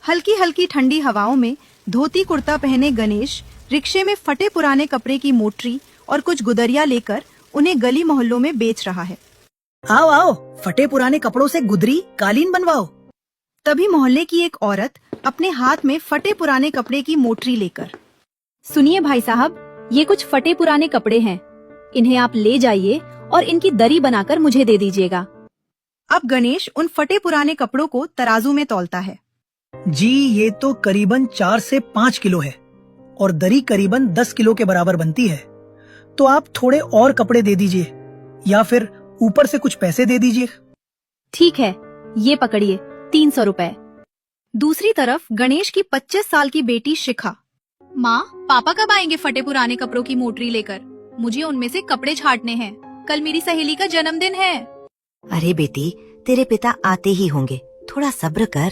हल्की हल्की ठंडी हवाओं में धोती कुर्ता पहने गणेश रिक्शे में फटे पुराने कपड़े की मोटरी और कुछ गुदरिया लेकर उन्हें गली मोहल्लों में बेच रहा है। आओ आओ, फटे पुराने कपड़ों से गुदरी कालीन बनवाओ। तभी मोहल्ले की एक औरत अपने हाथ में फटे पुराने कपड़े की मोटरी लेकर, सुनिए भाई साहब, ये कुछ फटे पुराने कपड़े हैं, इन्हें आप ले जाइए और इनकी दरी बनाकर मुझे दे दीजिएगा। अब गणेश उन फटे पुराने कपड़ों को तराजू में तौलता है। जी, ये तो करीबन 4 से 5 किलो है और दरी करीबन 10 किलो के बराबर बनती है। तो आप थोड़े और कपड़े दे दीजिए या फिर ऊपर से कुछ पैसे दे दीजिए। ठीक है, ये पकड़िए 300 रुपए। दूसरी तरफ गणेश की 25 साल की बेटी शिखा, माँ, पापा कब आएंगे फटे पुराने कपड़ों की मोटरी लेकर? मुझे उनमें से कपड़े छाटने हैं, कल मेरी सहेली का जन्मदिन है। अरे बेटी, तेरे पिता आते ही होंगे, थोड़ा सब्र कर।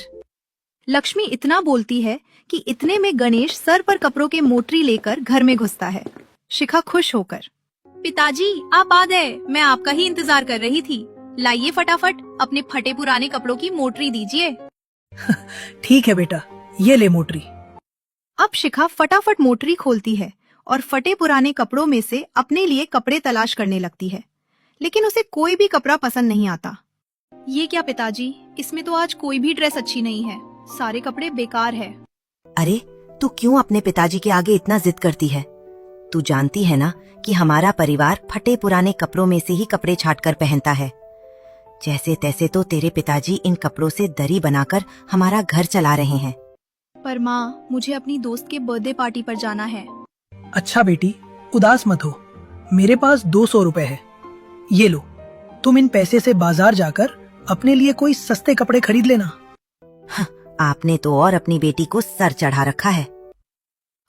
लक्ष्मी इतना बोलती है कि इतने में गणेश सर पर कपड़ों के मोटरी लेकर घर में घुसता है। शिखा खुश होकर, पिताजी आप आ गए, मैं आपका ही इंतजार कर रही थी। लाइए फटाफट अपने फटे पुराने कपड़ों की मोटरी दीजिए। ठीक है बेटा, ये ले मोटरी। अब शिखा फटाफट मोटरी खोलती है और फटे पुराने कपड़ों में से अपने लिए कपड़े तलाश करने लगती है, लेकिन उसे कोई भी कपड़ा पसंद नहीं आता। ये क्या पिताजी, इसमें तो आज कोई भी ड्रेस अच्छी नहीं है, सारे कपड़े बेकार है। अरे तू क्यों अपने पिताजी के आगे इतना जिद करती है? तू जानती है ना कि हमारा परिवार फटे पुराने कपड़ों में से ही कपड़े छाटकर पहनता है। जैसे तैसे तो तेरे पिताजी इन कपड़ों से दरी बनाकर हमारा घर चला रहे हैं। पर माँ, मुझे अपनी दोस्त के बर्थडे पार्टी पर जाना है। अच्छा बेटी, उदास मत हो, मेरे पास 200 रुपए है, ये लो। तुम इन पैसे से बाजार जाकर अपने लिए कोई सस्ते कपड़े खरीद लेना। आपने तो और अपनी बेटी को सर चढ़ा रखा है।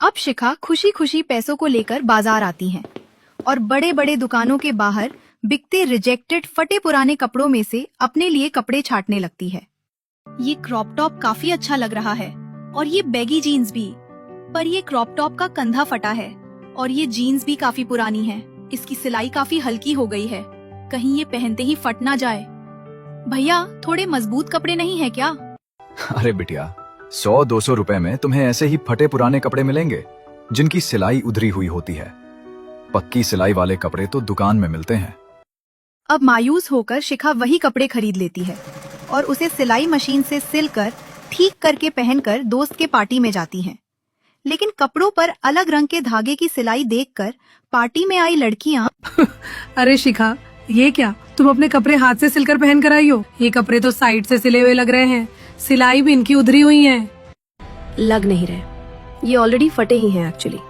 अब शिखा खुशी खुशी पैसों को लेकर बाजार आती हैं और बड़े बड़े दुकानों के बाहर बिकते रिजेक्टेड फटे पुराने कपड़ों में से अपने लिए कपड़े छाटने लगती है। ये क्रॉप टॉप काफी अच्छा लग रहा है और ये बैगी जीन्स भी, पर ये क्रॉप टॉप का कंधा फटा है और ये जीन्स भी काफी पुरानी है, इसकी सिलाई काफी हल्की हो गई है, कहीं ये पहनते ही फट ना जाए। भैया, थोड़े मजबूत कपड़े नहीं है क्या? अरे बिटिया, 100-200 रुपए में तुम्हें ऐसे ही फटे पुराने कपड़े मिलेंगे जिनकी सिलाई उधरी हुई होती है। पक्की सिलाई वाले कपड़े तो दुकान में मिलते हैं। अब मायूस होकर शिखा वही कपड़े खरीद लेती है और उसे सिलाई मशीन से सिलकर ठीक करके पहनकर दोस्त के पार्टी में जाती हैं। लेकिन कपड़ों पर अलग रंग के धागे की सिलाई देखकर पार्टी में आई लड़कियां अरे शिखा, ये क्या, तुम अपने कपड़े हाथ से सिलकर पहन कर आई हो? ये कपड़े तो साइड से सिले हुए लग रहे हैं, सिलाई भी इनकी उधरी हुई है। लग नहीं रहे, ये ऑलरेडी फटे ही हैं एक्चुअली।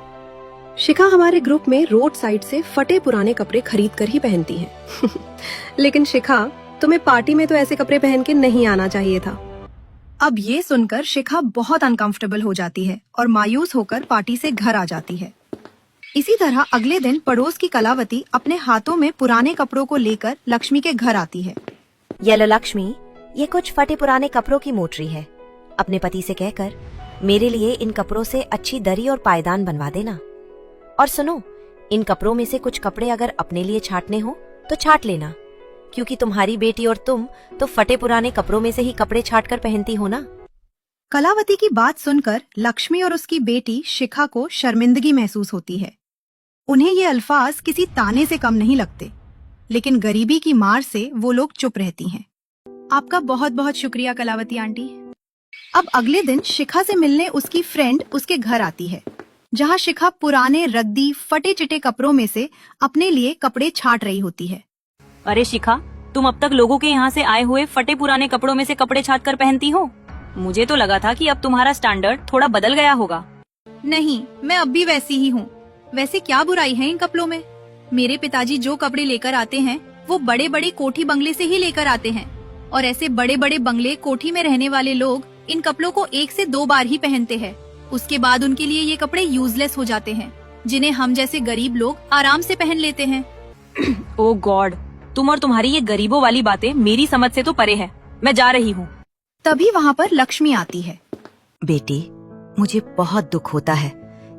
शिखा हमारे ग्रुप में रोड साइड से फटे पुराने कपड़े खरीद कर ही पहनती है। लेकिन शिखा, तुम्हें पार्टी में तो ऐसे कपड़े पहन के नहीं आना चाहिए था। अब ये सुनकर शिखा बहुत अनकंफर्टेबल हो जाती है और मायूस होकर पार्टी से घर आ जाती है। इसी तरह अगले दिन पड़ोस की कलावती अपने हाथों में पुराने कपड़ों को लेकर लक्ष्मी के घर आती है। ये लो लक्ष्मी, ये कुछ फटे पुराने कपड़ों की मोटरी है। अपने पति से कहकर मेरे लिए इन कपड़ों से अच्छी दरी और पायदान बनवा देना। और सुनो, इन कपड़ों में से कुछ कपड़े अगर अपने लिए छाटने हो तो छाट लेना, क्योंकि तुम्हारी बेटी और तुम तो फटे पुराने कपड़ों में से ही कपड़े छाट कर पहनती हो ना। कलावती की बात सुनकर लक्ष्मी और उसकी बेटी शिखा को शर्मिंदगी महसूस होती है। उन्हें ये अल्फाज किसी ताने से कम नहीं लगते, लेकिन गरीबी की मार से वो लोग चुप रहती हैं। आपका बहुत बहुत शुक्रिया कलावती आंटी। अब अगले दिन शिखा से मिलने उसकी फ्रेंड उसके घर आती है, जहाँ शिखा पुराने रद्दी फटे चिटे कपड़ों में से अपने लिए कपड़े छाट रही होती है। अरे शिखा, तुम अब तक लोगों के यहाँ से आए हुए फटे पुराने कपड़ों में से कपड़े छाट कर पहनती हो? मुझे तो लगा था कि अब तुम्हारा स्टैंडर्ड थोड़ा बदल गया होगा। नहीं, मैं अब भी वैसी ही हूँ। वैसे क्या बुराई है इन कपड़ों में? मेरे पिताजी जो कपड़े लेकर आते हैं वो बड़े बड़े कोठी बंगले से ही लेकर आते हैं, और ऐसे बड़े बड़े बंगले कोठी में रहने वाले लोग इन कपड़ों को 1 से 2 बार ही पहनते हैं। उसके बाद उनके लिए ये कपड़े यूजलेस हो जाते हैं, जिन्हें हम जैसे गरीब लोग आराम से पहन लेते हैं। ओह गॉड, तुम और तुम्हारी ये गरीबों वाली बातें मेरी समझ से तो परे है। मैं जा रही हूँ। तभी वहाँ पर लक्ष्मी आती है। बेटी, मुझे बहुत दुख होता है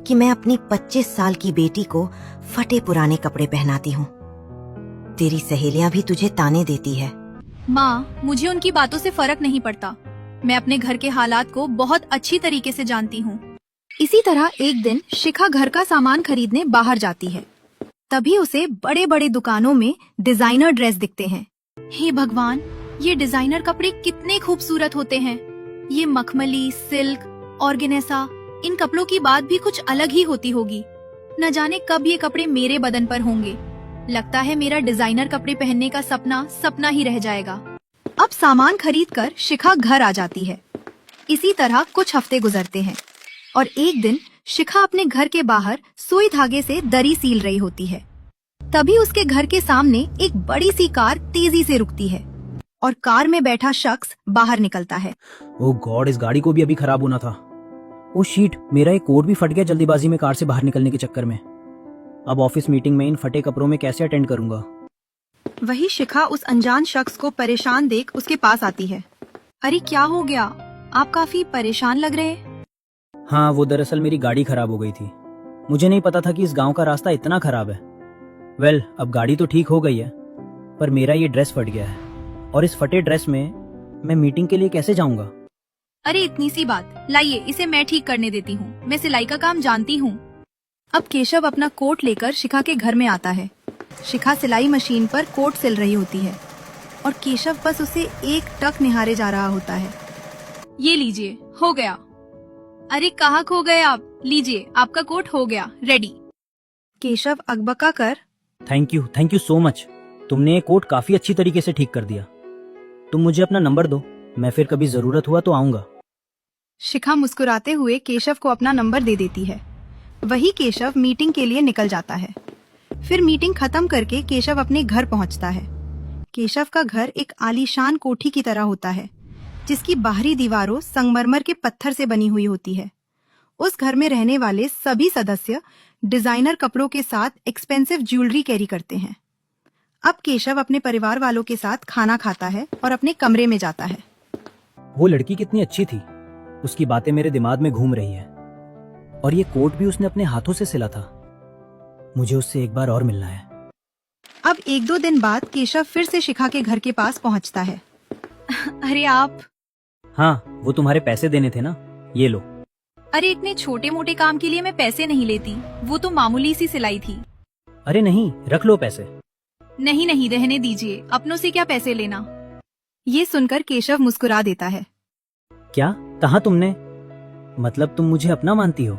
कि मैं अपनी 25 साल की बेटी को फटे पुराने कपड़े पहनाती हूँ। तेरी सहेलियाँ भी तुझे ताने देती है। माँ, मुझे उनकी बातों से फर्क नहीं पड़ता। मैं अपने घर के हालात को बहुत अच्छी तरीके से जानती हूँ। इसी तरह एक दिन शिखा घर का सामान खरीदने बाहर जाती है। तभी उसे बड़े बड़े दुकानों में डिजाइनर ड्रेस दिखते हैं। हे भगवान, ये डिजाइनर कपड़े कितने खूबसूरत होते हैं। ये मखमली, सिल्क, ऑर्गेनेसा, इन कपड़ों की बात भी कुछ अलग ही होती होगी। न जाने कब ये कपड़े मेरे बदन पर होंगे। लगता है मेरा डिजाइनर कपड़े पहनने का सपना सपना ही रह जाएगा। अब सामान खरीदकर शिखा घर आ जाती है। इसी तरह कुछ हफ्ते गुजरते हैं और एक दिन शिखा अपने घर के बाहर सुई धागे से दरी सील रही होती है। तभी उसके घर के सामने एक बड़ी सी कार तेजी से रुकती है और कार में बैठा शख्स बाहर निकलता है। ओह गॉड, इस गाड़ी को भी अभी खराब होना था। ओह शीट, मेरा एक कोट भी फट गया जल्दीबाजी में कार से बाहर निकलने के चक्कर में। अब ऑफिस मीटिंग में इन फटे कपड़ों में कैसे अटेंड करूंगा। वही शिखा उस अनजान शख्स को परेशान देख उसके पास आती है। अरे क्या हो गया? आप काफी परेशान लग रहे हैं। हाँ, वो दरअसल मेरी गाड़ी खराब हो गई थी। मुझे नहीं पता था कि इस गांव का रास्ता इतना खराब है। वेल, अब गाड़ी तो ठीक हो गई है, पर मेरा ये ड्रेस फट गया है और इस फटे ड्रेस में मैं मीटिंग के लिए कैसे जाऊंगा। अरे इतनी सी बात, लाइए इसे मैं ठीक करने देती हूँ। मैं सिलाई का काम जानती हूँ। अब केशव अपना कोट लेकर शिखा के घर में आता है। शिखा सिलाई मशीन पर कोट सिल रही होती है और केशव बस उसे एक टक निहारे जा रहा होता है। ये लीजिए, हो गया। अरे कहाँ खो गए आप? लीजिए, आपका कोट हो गया, रेडी। केशव अकबका कर, थैंक यू सो मच। तुमने ये कोट काफी अच्छी तरीके से ठीक कर दिया। तुम मुझे अपना नंबर दो, मैं फिर कभी जरूरत हुआ तो आऊंगा। शिखा मुस्कुराते हुए केशव को अपना नंबर दे देती है। वही केशव मीटिंग के लिए निकल जाता है। फिर मीटिंग खत्म करके केशव अपने घर पहुंचता है। केशव का घर एक आलीशान कोठी की तरह होता है, जिसकी बाहरी दीवारों संगमरमर के पत्थर से बनी हुई होती है। उस घर में रहने वाले सभी सदस्य डिजाइनर कपड़ों के साथ एक्सपेंसिव ज्वेलरी कैरी करते हैं। अब केशव अपने परिवार वालों के साथ खाना खाता है और अपने कमरे में जाता है। वो लड़की कितनी अच्छी थी, उसकी बातें मेरे दिमाग में घूम रही है। और ये कोट भी उसने अपने हाथों से सिला था। मुझे उससे एक बार और मिलना है। अब एक दो दिन बाद केशव फिर से शिखा के घर के पास पहुंचता है। अरे आप? हाँ, वो तुम्हारे पैसे देने थे ना, ये लो। अरे इतने छोटे मोटे काम के लिए मैं पैसे नहीं लेती। वो तो मामूली सी सिलाई थी। अरे नहीं, रख लो पैसे। नहीं नहीं, रहने दीजिए, अपनों से क्या पैसे लेना। ये सुनकर केशव मुस्कुरा देता है। क्या कहा तुमने? मतलब तुम मुझे अपना मानती हो?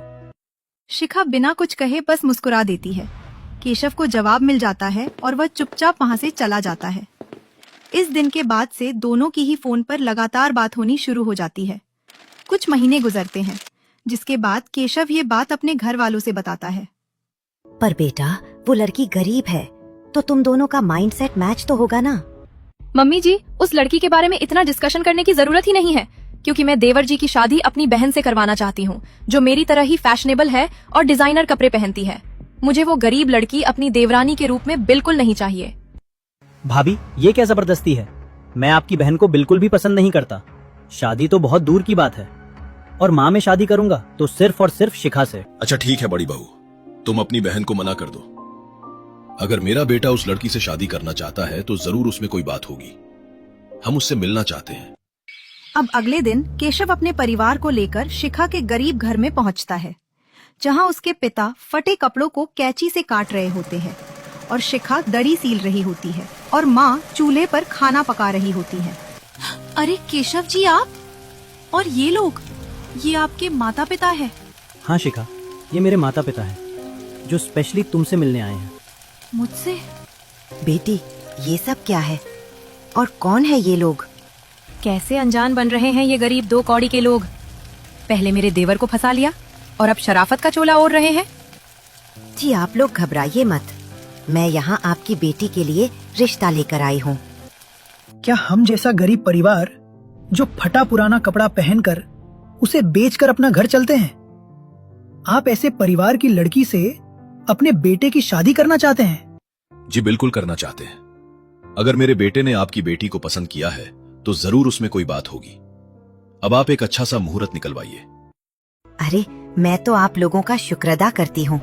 शिखा बिना कुछ कहे बस मुस्कुरा देती है। केशव को जवाब मिल जाता है और वह चुपचाप वहां से चला जाता है। इस दिन के बाद से दोनों की ही फोन पर लगातार बात होनी शुरू हो जाती है। कुछ महीने गुजरते हैं, जिसके बाद केशव ये बात अपने घर वालों से बताता है। पर बेटा, वो लड़की गरीब है, तो तुम दोनों का माइंडसेट मैच तो होगा ना। मम्मी जी, उस लड़की के बारे में इतना डिस्कशन करने की जरूरत ही नहीं है, क्योंकि मैं देवर जी की शादी अपनी बहन से करवाना चाहती हूँ, जो मेरी तरह ही फैशनेबल है और डिजाइनर कपड़े पहनती है। मुझे वो गरीब लड़की अपनी देवरानी के रूप में बिल्कुल नहीं चाहिए। भाभी, ये क्या जबरदस्ती है? मैं आपकी बहन को बिल्कुल भी पसंद नहीं करता। शादी तो बहुत दूर की बात है, और माँ में शादी करूंगा तो सिर्फ और सिर्फ शिखा से। अच्छा ठीक है बड़ी बहू, तुम अपनी बहन को मना कर दो। अगर मेरा बेटा उस लड़की से शादी करना चाहता है तो जरूर उसमें कोई बात होगी। हम उससे मिलना चाहते हैं। अब अगले दिन केशव अपने परिवार को लेकर शिखा के गरीब घर में पहुंचता है, जहां उसके पिता फटे कपड़ों को कैंची से काट रहे होते हैं और शिखा दरी सील रही होती है और माँ चूल्हे पर खाना पका रही होती है। अरे केशव जी, आप? और ये लोग, ये आपके माता पिता है? हाँ शिखा, ये मेरे माता पिता हैं, जो स्पेशली तुमसे मिलने आए हैं। मुझसे? बेटी, ये सब क्या है और कौन है ये लोग? कैसे अनजान बन रहे हैं ये गरीब दो कौड़ी के लोग। पहले मेरे देवर को फंसा लिया और अब शराफत का चोला ओढ़ रहे हैं। जी आप लोग घबराइए मत, मैं यहाँ आपकी बेटी के लिए रिश्ता लेकर आई हूँ। क्या हम जैसा गरीब परिवार जो फटा पुराना कपड़ा पहनकर उसे बेचकर अपना घर चलते हैं, आप ऐसे परिवार की लड़की से अपने बेटे की शादी करना चाहते हैं? जी बिल्कुल करना चाहते हैं। अगर मेरे बेटे ने आपकी बेटी को पसंद किया है तो जरूर उसमें कोई बात होगी। अब आप एक अच्छा सा मुहूर्त निकलवाइए। अरे मैं तो आप लोगों का शुक्र अदा करती हूँ,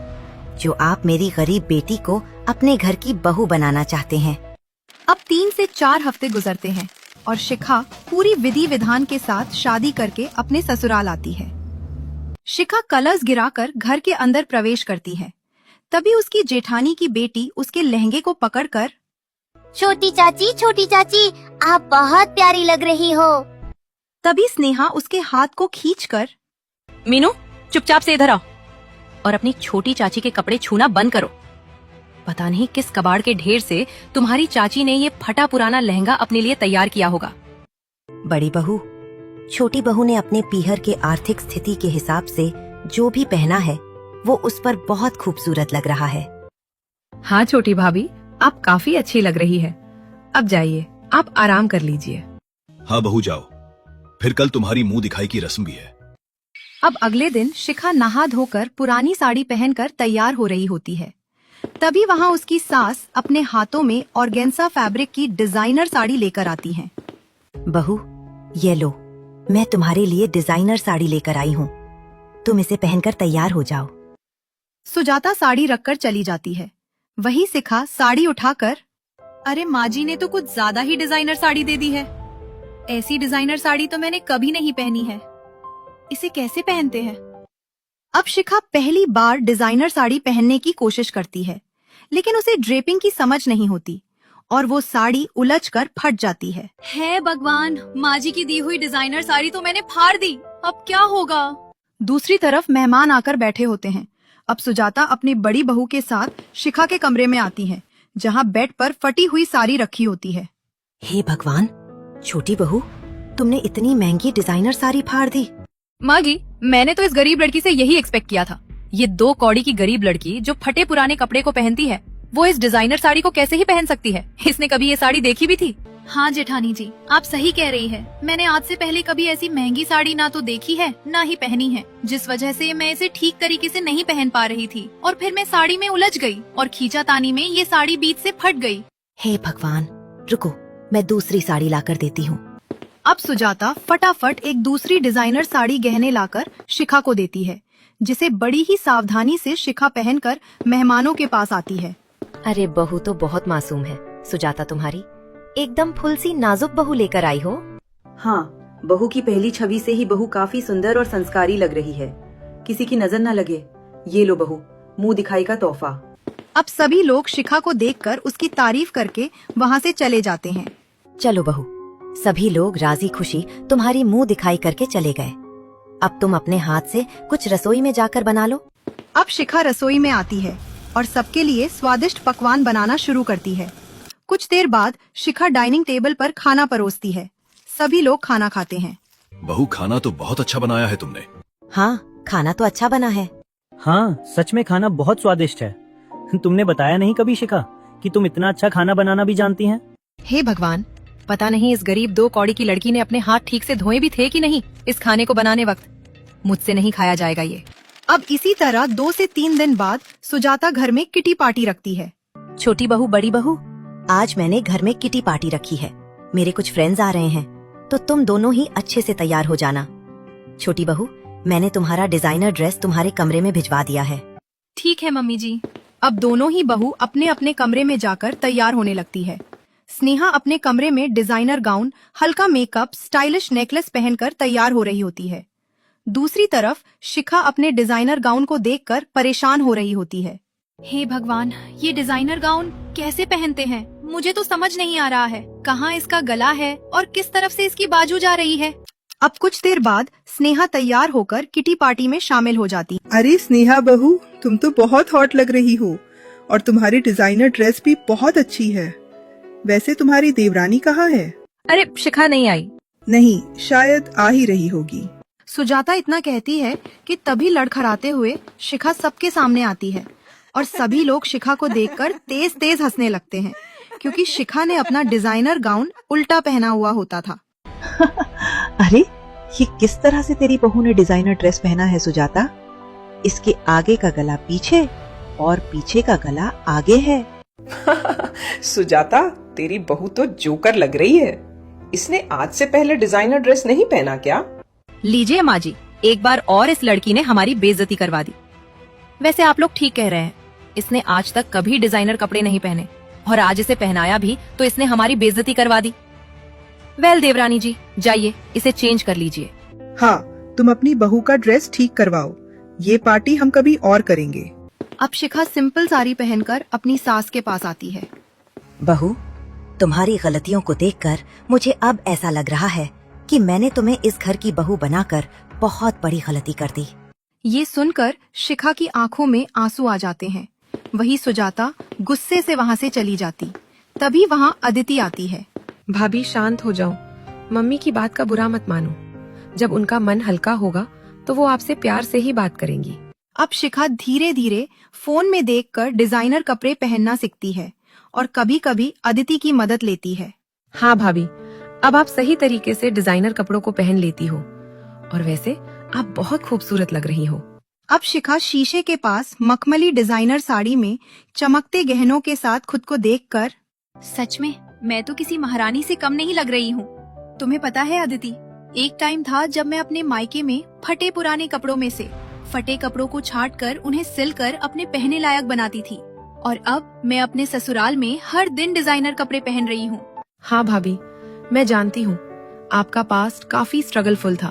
जो आप मेरी गरीब बेटी को अपने घर की बहू बनाना चाहते हैं। अब 3 से 4 हफ्ते गुजरते हैं और शिखा पूरी विधि विधान के साथ शादी करके अपने ससुराल आती है। शिखा कलश गिराकर घर के अंदर प्रवेश करती है। तभी उसकी जेठानी की बेटी उसके लहंगे को पकड़कर, छोटी चाची आप बहुत प्यारी लग रही हो। तभी स्नेहा उसके हाथ को खींचकर, मीनू चुपचाप से इधर आओ और अपनी छोटी चाची के कपड़े छूना बंद करो। पता नहीं किस कबाड़ के ढेर से तुम्हारी चाची ने ये फटा पुराना लहंगा अपने लिए तैयार किया होगा। बड़ी बहू, छोटी बहू ने अपने पीहर के आर्थिक स्थिति के हिसाब से जो भी पहना है वो उस पर बहुत खूबसूरत लग रहा है। हाँ छोटी भाभी, आप काफी अच्छी लग रही है। अब जाइए, आप आराम कर लीजिए। हाँ बहू जाओ, फिर कल तुम्हारी मुंह दिखाई की रस्म भी है। अब अगले दिन शिखा नहा धोकर पुरानी साड़ी पहनकर तैयार हो रही होती है। तभी वहाँ उसकी सास अपने हाथों में ऑर्गेन्जा फैब्रिक की डिजाइनर साड़ी लेकर आती हैं। बहू, ये लो, मैं तुम्हारे लिए डिजाइनर साड़ी लेकर आई हूँ। तुम इसे पहनकर तैयार हो जाओ। सुजाता साड़ी रखकर चली जाती है। वही शिखा साड़ी उठाकर, अरे माँ जी ने तो कुछ ज्यादा ही डिजाइनर साड़ी दे दी है। ऐसी डिजाइनर साड़ी तो मैंने कभी नहीं पहनी है। इसे कैसे पहनते हैं? अब शिखा पहली बार डिजाइनर साड़ी पहनने की कोशिश करती है, लेकिन उसे ड्रेपिंग की समझ नहीं होती और वो साड़ी उलझकर फट जाती है। हे भगवान, माँ जी की दी हुई डिजाइनर साड़ी तो मैंने फाड़ दी। अब क्या होगा? दूसरी तरफ मेहमान आकर बैठे होते हैं। अब सुजाता अपनी बड़ी बहू के साथ शिखा के कमरे में आती है, जहाँ बेड पर फटी हुई साड़ी रखी होती है। हे भगवान, छोटी बहू, तुमने इतनी महंगी डिजाइनर साड़ी फाड़ दी। माँ जी, मैंने तो इस गरीब लड़की से यही एक्सपेक्ट किया था। ये 2 कौड़ी की गरीब लड़की जो फटे पुराने कपड़े को पहनती है, वो इस डिजाइनर साड़ी को कैसे ही पहन सकती है? इसने कभी ये साड़ी देखी भी थी? हाँ जेठानी जी, आप सही कह रही है। मैंने आज से पहले कभी ऐसी महंगी साड़ी ना तो देखी है ना ही पहनी है, जिस वजह से मैं इसे ठीक तरीके से नहीं पहन पा रही थी और फिर मैं साड़ी में उलझ गई और खींचातानी में ये साड़ी बीच से फट गई। हे भगवान, रुको, मैं दूसरी साड़ी लाकर देती हूँ। अब सुजाता फटाफट एक दूसरी डिजाइनर साड़ी गहने लाकर शिखा को देती है, जिसे बड़ी ही सावधानी से शिखा पहनकर मेहमानों के पास आती है। अरे बहू तो बहुत मासूम है। सुजाता तुम्हारी एकदम फुल सी नाजुक बहू लेकर आई हो। हाँ, बहू की पहली छवि से ही बहू काफी सुंदर और संस्कारी लग रही है। किसी की नजर न लगे। ये लो बहू, मुंह दिखाई का तोहफा। अब सभी लोग शिखा को देखकर उसकी तारीफ करके वहाँ से चले जाते हैं। चलो बहू, सभी लोग राजी खुशी तुम्हारी मुंह दिखाई करके चले गए। अब तुम अपने हाथ से कुछ रसोई में जाकर बना लो। अब शिखा रसोई में आती है और सबके लिए स्वादिष्ट पकवान बनाना शुरू करती है। कुछ देर बाद शिखा डाइनिंग टेबल पर खाना परोसती है। सभी लोग खाना खाते हैं। बहू, खाना तो बहुत अच्छा बनाया है तुमने। हाँ, खाना तो अच्छा बना है। हाँ, सच में खाना बहुत स्वादिष्ट है। तुमने बताया नहीं कभी शिखा कि तुम इतना अच्छा खाना बनाना भी जानती हैं। हे भगवान, पता नहीं इस गरीब 2 कौड़ी की लड़की ने अपने हाथ ठीक से धोए भी थे कि नहीं इस खाने को बनाने वक्त। मुझसे नहीं खाया जाएगा ये। अब इसी तरह 2 से 3 दिन बाद सुजाता घर में किटी पार्टी रखती है। छोटी बहू, बड़ी बहू, आज मैंने घर में किटी पार्टी रखी है। मेरे कुछ फ्रेंड्स आ रहे हैं, तो तुम दोनों ही अच्छे से तैयार हो जाना। छोटी बहू, मैंने तुम्हारा डिजाइनर ड्रेस तुम्हारे कमरे में भिजवा दिया है। ठीक है मम्मी जी। अब दोनों ही बहू अपने अपने कमरे में जाकर तैयार होने लगती है। स्नेहा अपने कमरे में डिजाइनर गाउन, हल्का मेकअप, स्टाइलिश नेकलेस पहनकर तैयार हो रही होती है। दूसरी तरफ शिखा अपने डिजाइनर गाउन को देखकर परेशान हो रही होती है। हे भगवान, ये डिजाइनर गाउन कैसे पहनते हैं? मुझे तो समझ नहीं आ रहा है कहाँ इसका गला है और किस तरफ से इसकी बाजू जा रही है। अब कुछ देर बाद स्नेहा तैयार होकर किटी पार्टी में शामिल हो जाती। अरे स्नेहा बहू, तुम तो बहुत हॉट लग रही हो और तुम्हारी डिजाइनर ड्रेस भी बहुत अच्छी है। वैसे तुम्हारी देवरानी कहाँ है? अरे शिखा नहीं आई। नहीं, शायद आ ही रही होगी। सुजाता इतना कहती है कि तभी लड़खड़ाते हुए शिखा सबके सामने आती है और सभी लोग शिखा को देखकर तेज तेज हंसने लगते हैं, क्योंकि शिखा ने अपना डिजाइनर गाउन उल्टा पहना हुआ होता था। अरे, ये किस तरह से तेरी बहू ने डिजाइनर ड्रेस पहना है सुजाता? इसके आगे का गला पीछे और पीछे का गला आगे है। सुजाता, तेरी बहू तो जोकर लग रही है। इसने आज से पहले डिजाइनर ड्रेस नहीं पहना क्या? लीजिए माँ जी, एक बार और इस लड़की ने हमारी बेइज्जती करवा दी। वैसे आप लोग ठीक कह रहे हैं, इसने आज तक कभी डिजाइनर कपड़े नहीं पहने और आज इसे पहनाया भी तो इसने हमारी बेइज्जती करवा दी। वेल देवरानी जी, जाइए इसे चेंज कर लीजिए। हाँ, तुम अपनी बहू का ड्रेस ठीक करवाओ। ये पार्टी हम कभी और करेंगे। अब शिखा सिंपल साड़ी पहनकर अपनी सास के पास आती है। बहू, तुम्हारी गलतियों को देखकर मुझे अब ऐसा लग रहा है कि मैंने तुम्हें इस घर की बहू बनाकर बहुत बड़ी गलती कर दी। ये सुनकर शिखा की आंखों में आंसू आ जाते हैं। वही सुजाता गुस्से से वहाँ से चली जाती। तभी वहाँ अदिति आती है। भाभी शांत हो जाओ, मम्मी की बात का बुरा मत मानो। जब उनका मन हल्का होगा तो वो आपसे प्यार से ही बात करेंगी। अब शिखा धीरे धीरे फोन में देखकर डिजाइनर कपड़े पहनना सीखती है और कभी कभी अदिति की मदद लेती है। हाँ भाभी, अब आप सही तरीके से डिजाइनर कपड़ों को पहन लेती हो और वैसे आप बहुत खूबसूरत लग रही हो। अब शिखा शीशे के पास मखमली डिजाइनर साड़ी में चमकते गहनों के साथ खुद को देखकर, सच में मैं तो किसी महारानी से कम नहीं लग रही हूँ। तुम्हें पता है अदिति, एक टाइम था जब मैं अपने मायके में फटे पुराने कपड़ों में से फटे कपड़ों को छाट कर उन्हें सिलकर अपने पहने लायक बनाती थी, और अब मैं अपने ससुराल में हर दिन डिजाइनर कपड़े पहन रही हूँ। हाँ भाभी, मैं जानती हूँ आपका पास्ट काफी स्ट्रगलफुल था,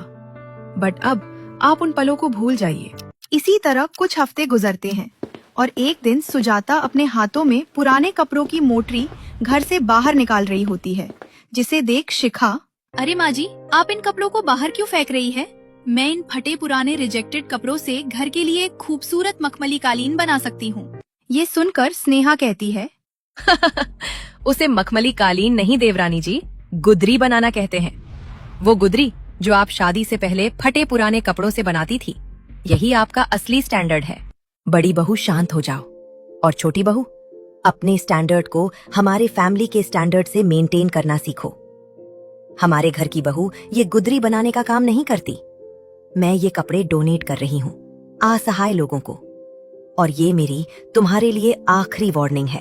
बट अब आप उन पलों को भूल जाइए। इसी तरह कुछ हफ्ते गुजरते हैं और एक दिन सुजाता अपने हाथों में पुराने कपड़ों की मोटरी घर से बाहर निकाल रही होती है, जिसे देख शिखा, अरे माँ जी, आप इन कपड़ों को बाहर क्यों फेंक रही है? मैं इन फटे पुराने रिजेक्टेड कपड़ों से घर के लिए एक खूबसूरत मखमली कालीन बना सकती हूँ। ये सुनकर स्नेहा कहती है, उसे मखमली कालीन नहीं देवरानी जी, गुदरी बनाना कहते हैं। वो गुदरी जो आप शादी से पहले फटे पुराने कपड़ों से बनाती थी, यही आपका असली स्टैंडर्ड है। बड़ी बहू शांत हो जाओ और छोटी बहू अपने स्टैंडर्ड को हमारे फैमिली के स्टैंडर्ड से मेंटेन करना सीखो। हमारे घर की बहू ये गुदरी बनाने का काम नहीं करती। मैं ये कपड़े डोनेट कर रही हूँ असहाय लोगों को, और ये मेरी तुम्हारे लिए आखिरी वार्निंग है।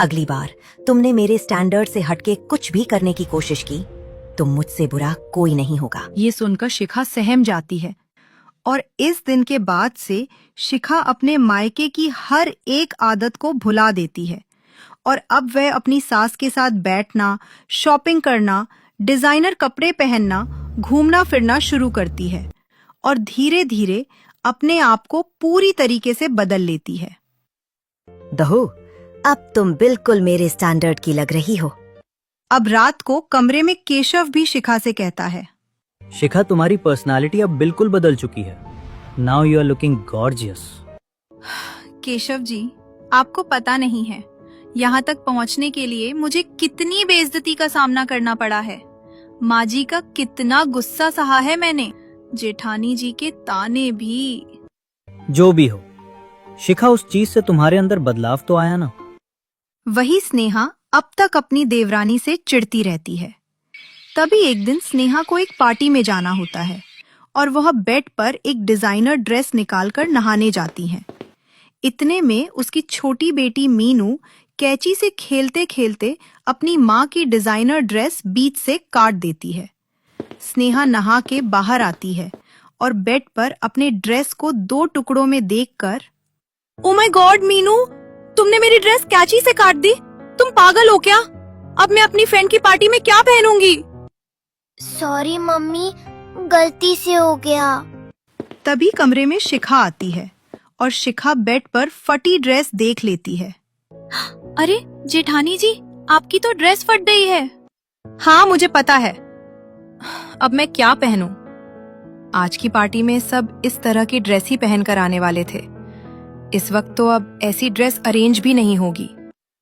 अगली बार तुमने मेरे स्टैंडर्ड से हटके कुछ भी करने की कोशिश की तो मुझसे बुरा कोई नहीं होगा। ये सुनकर शिखा सहम जाती है और इस दिन के बाद से शिखा अपने मायके की हर एक आदत को भुला देती है और अब वह अपनी सास के साथ बैठना, शॉपिंग करना, डिजाइनर कपड़े पहनना, घूमना फिरना शुरू करती है और धीरे धीरे अपने आप को पूरी तरीके से बदल लेती है। बहू, अब तुम बिल्कुल मेरे स्टैंडर्ड की लग रही हो। अब रात को कमरे में केशव भी शिखा से कहता है, शिखा, तुम्हारी पर्सनालिटी अब बिल्कुल बदल चुकी है। Now you are looking gorgeous. Keshav ji, आपको पता नहीं है यहाँ तक पहुँचने के लिए मुझे कितनी बेइज्जती का सामना करना पड़ा है। माँ जी का कितना गुस्सा सहा है मैंने, जेठानी जी के ताने भी। जो भी हो शिखा, उस चीज से तुम्हारे अंदर बदलाव तो आया ना। वही स्नेहा अब तक अपनी देवरानी से चिढ़ती रहती है। तभी एक दिन स्नेहा को एक पार्टी में जाना होता है और वह बेड पर एक डिजाइनर ड्रेस निकालकर नहाने जाती है। इतने में उसकी छोटी बेटी मीनू कैंची से खेलते खेलते अपनी माँ की डिजाइनर ड्रेस बीच से काट देती है। स्नेहा नहा के बाहर आती है और बेड पर अपने ड्रेस को 2 टुकड़ों में देखकर, ओ माय गॉड मीनू, तुमने मेरी ड्रेस कैंची से काट दी। तुम पागल हो क्या? अब मैं अपनी फ्रेंड की पार्टी में क्या पहनूंगी? सॉरी मम्मी, गलती से हो गया। तभी कमरे में शिखा आती है और शिखा बेड पर फटी ड्रेस देख लेती है। अरे जेठानी जी, आपकी तो ड्रेस फट गई है। हाँ, मुझे पता है। अब मैं क्या पहनूं? आज की पार्टी में सब इस तरह की ड्रेस ही पहनकर आने वाले थे। इस वक्त तो अब ऐसी ड्रेस अरेंज भी नहीं होगी।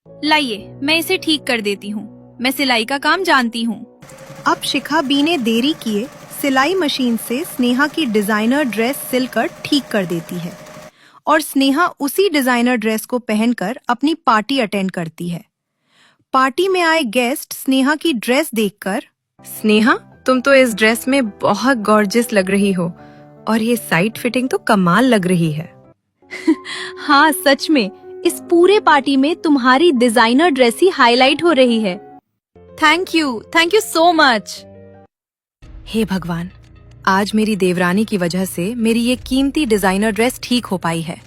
लाइए, मैं इसे ठीक कर देती हूँ। मैं सिलाई का काम जानती हूँ। अब शिखा बिना देरी किए सिलाई मशीन से स्नेहा की डिजाइनर ड्रेस सिलकर ठीक कर देती है और स्नेहा उसी डिजाइनर ड्रेस को पहनकर अपनी पार्टी अटेंड करती है। पार्टी में आए गेस्ट स्नेहा की ड्रेस देखकर, स्नेहा, तुम तो इस ड्रेस में बहुत गॉर्जियस लग रही हो और ये साइड फिटिंग तो कमाल लग रही है। हाँ सच में, इस पूरे पार्टी में तुम्हारी डिजाइनर ड्रेस ही हाईलाइट हो रही है। Thank you so much. हे भगवान, आज मेरी देवरानी की वजह से मेरी ये कीमती डिजाइनर ड्रेस ठीक हो पाई है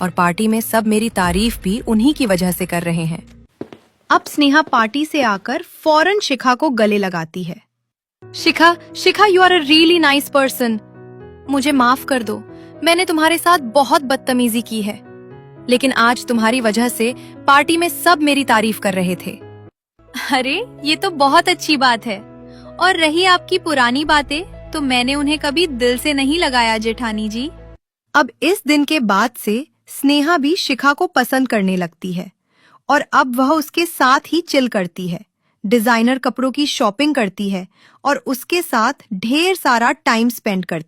और पार्टी में सब मेरी तारीफ भी उन्हीं की वजह से कर रहे हैं। अब स्नेहा पार्टी से आकर फौरन शिखा को गले लगाती है। Shikha, Shikha, you are a really nice person. मुझे माफ कर दो, मैंने तुम्हारे साथ बहुत बदतमीजी की है, लेकिन आज तुम्हारी वजह से पार्टी में सब मेरी तारीफ कर रहे थे। अरे ये तो बहुत अच्छी बात है। और रही आपकी पुरानी बातें, तो मैंने उन्हें कभी दिल से नहीं लगाया जेठानी जी। अब इस दिन के बाद से स्नेहा भी शिखा को पसंद करने लगती है और अब वह उसके साथ ही चिल करती है, डिजाइनर कपड़ों की शॉपिंग करती है और उसके साथ ढेर सारा टाइम स्पेंड करती है।